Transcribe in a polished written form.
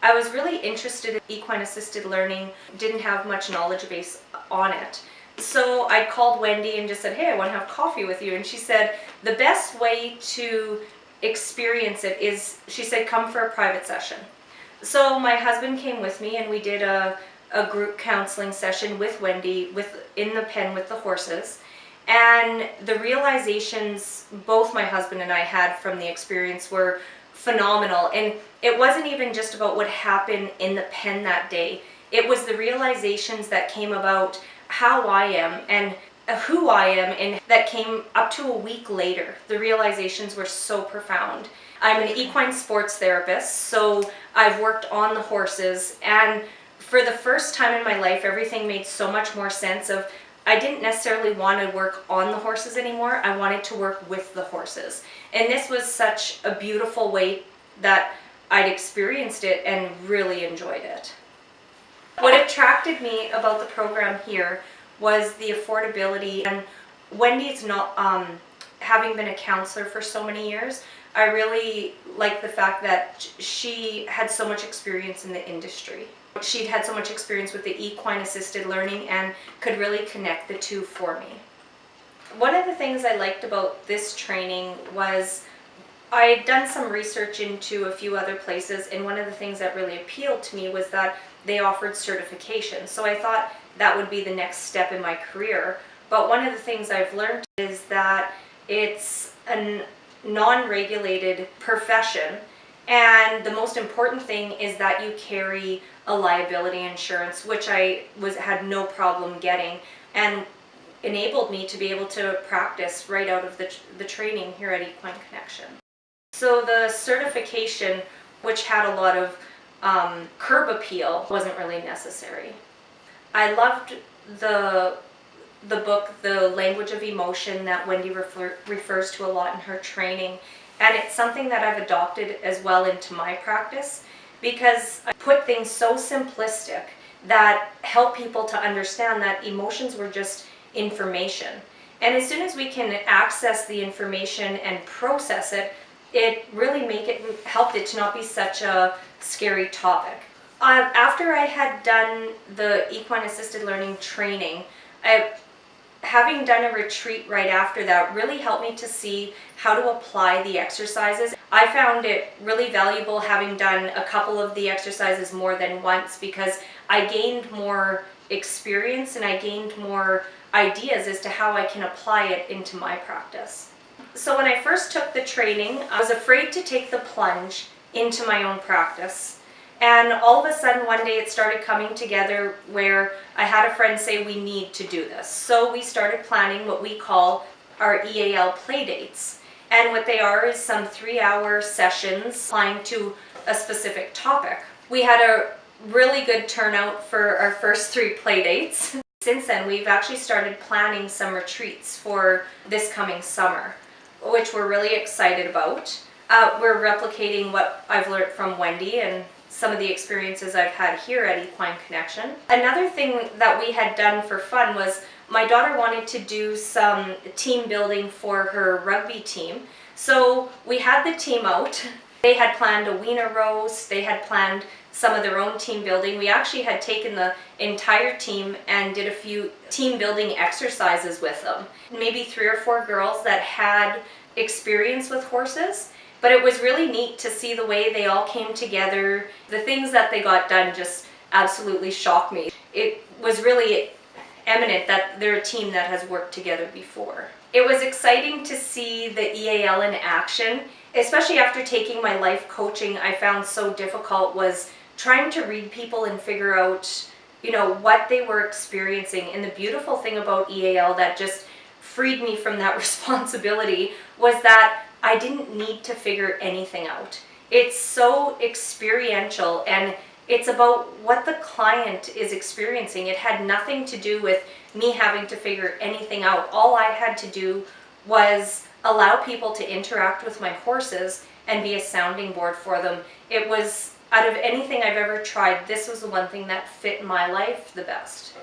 I was really interested in equine assisted learning, didn't have much knowledge base on it. So I called Wendy and just said, hey, I want to have coffee with you. And she said, the best way to experience it is, she said, come for a private session. So my husband came with me and we did a group counseling session with Wendy in the pen with the horses. And the realizations both my husband and I had from the experience were phenomenal. And it wasn't even just about what happened in the pen that day. It was the realizations that came about how I am and who I am, and that came up to a week later. The realizations were so profound. I'm an equine sports therapist, so I've worked on the horses, and for the first time in my life, everything made so much more sense of I didn't necessarily want to work on the horses anymore. I wanted to work with the horses. And this was such a beautiful way that I'd experienced it and really enjoyed it. What attracted me about the program here was the affordability, and Wendy's not having been a counselor for so many years, I really like the fact that she had so much experience in the industry. She'd had so much experience with the equine assisted learning and could really connect the two for me. One of the things I liked about this training was I had done some research into a few other places, and one of the things that really appealed to me was that they offered certification. So I thought that would be the next step in my career. But one of the things I've learned is that it's a non-regulated profession, and the most important thing is that you carry a liability insurance, which I had no problem getting, and enabled me to be able to practice right out of the training here at Equine Connection. So the certification, which had a lot of curb appeal, wasn't really necessary. I loved the book, The Language of Emotion, that Wendy refers to a lot in her training, and it's something that I've adopted as well into my practice, because I put things so simplistic that help people to understand that emotions were just information. And as soon as we can access the information and process it, it really helped it to not be such a scary topic. After I had done the equine assisted learning training, having done a retreat right after that really helped me to see how to apply the exercises. I found it really valuable having done a couple of the exercises more than once, because I gained more experience and I gained more ideas as to how I can apply it into my practice. So when I first took the training, I was afraid to take the plunge into my own practice. And all of a sudden one day it started coming together where I had a friend say, we need to do this. So we started planning what we call our EAL play dates. And what they are is some 3-hour sessions applying to a specific topic. We had a really good turnout for our first 3 play dates. Since then, we've actually started planning some retreats for this coming summer, which we're really excited about. We're replicating what I've learned from Wendy and some of the experiences I've had here at Equine Connection. Another thing that we had done for fun was my daughter wanted to do some team building for her rugby team. So we had the team out. They had planned a wiener roast. They had planned some of their own team building. We actually had taken the entire team and did a few team building exercises with them. Maybe 3 or 4 girls that had experience with horses. But it was really neat to see the way they all came together. The things that they got done just absolutely shocked me. It was really eminent that they're a team that has worked together before. It was exciting to see the EAL in action, especially after taking my life coaching. I found so difficult was trying to read people and figure out, what they were experiencing. And the beautiful thing about EAL that just freed me from that responsibility was that I didn't need to figure anything out. It's so experiential, and it's about what the client is experiencing. It had nothing to do with me having to figure anything out. All I had to do was allow people to interact with my horses and be a sounding board for them. It was, out of anything I've ever tried, this was the one thing that fit my life the best.